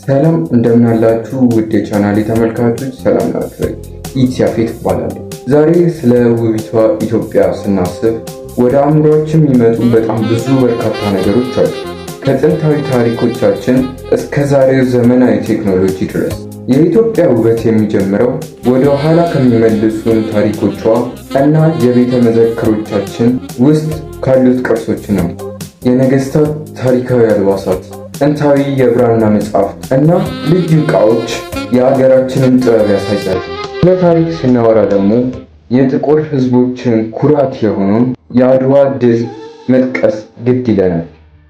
ሰላም እንደምን አላችሁ ውድ የቻናሌ ተመልካቾች፣ ሰላም ናችሁ? ኢትያፌት እባላለሁ። ዛሬ ስለ ውቢቷ ኢትዮጵያ ስናስብ ወደ አእምሮአችን የሚመጡ በጣም ብዙ በርካታ ነገሮች አሉ። ከጥንታዊ ታሪኮቻችን እስከ ዛሬው ዘመናዊ ቴክኖሎጂ ድረስ የኢትዮጵያ ውበት የሚጀምረው ወደ ኋላ ከሚመልሱን ታሪኮቿ እና የቤተ መዘክሮቻችን ውስጥ ካሉት ቅርሶች ነው። የነገስታት ታሪካዊ አልባሳት፣ ጥንታዊ የብራና መጻሕፍት እና ልዩ ዕቃዎች የሀገራችንን ጥበብ ያሳያል። ስለ ታሪክ ስናወራ ደግሞ የጥቁር ሕዝቦችን ኩራት የሆነውን የአድዋ ድል መጥቀስ ግድ ይለናል።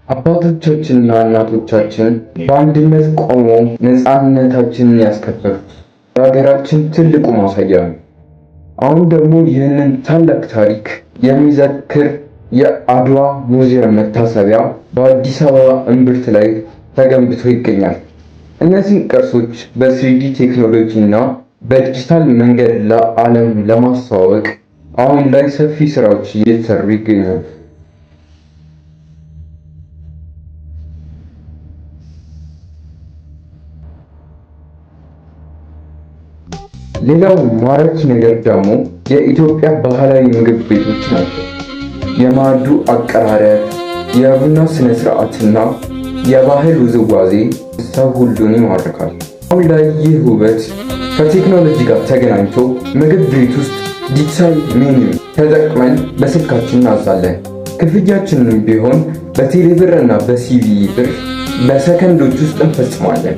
አባቶቻችንና እናቶቻችን በአንድነት ቆመው ነፃነታችንን ያስከበሩት የሀገራችን ትልቁ ማሳያ ነው። አሁን ደግሞ ይህንን ታላቅ ታሪክ የሚዘክር የአድዋ ሙዚየም መታሰቢያ በአዲስ አበባ እምብርት ላይ ተገንብቶ ይገኛል። እነዚህ ቅርሶች በ3D ቴክኖሎጂ እና በዲጂታል መንገድ ለዓለም ለማስተዋወቅ አሁን ላይ ሰፊ ስራዎች እየተሰሩ ይገኛሉ። ሌላው ማራኪ ነገር ደግሞ የኢትዮጵያ ባህላዊ ምግብ ቤቶች ናቸው። የማዕዱ አቀራረብ፣ የቡና ስነ ስርዓትና የባህል ውዝዋዜ ሰው ሁሉን ይማርካል። አሁን ላይ ይህ ውበት ከቴክኖሎጂ ጋር ተገናኝቶ ምግብ ቤት ውስጥ ዲጂታል ሜኑ ተጠቅመን በስልካችን እናዛለን። ክፍያችንን ቢሆን በቴሌብር እና በሲቢኢ ብር በሰከንዶች ውስጥ እንፈጽማለን።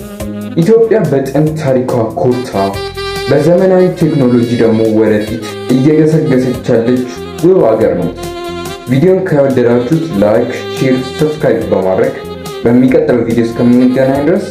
ኢትዮጵያ በጥንት ታሪኳ ኮርታ በዘመናዊ ቴክኖሎጂ ደግሞ ወደፊት እየገሰገሰች ያለች ውብ ሀገር ነው። ቪዲዮን ከወደዳችሁት ላይክ፣ ሼር፣ ሰብስክራይብ በማድረግ በሚቀጥለው ቪዲዮ እስከምንገናኝ ድረስ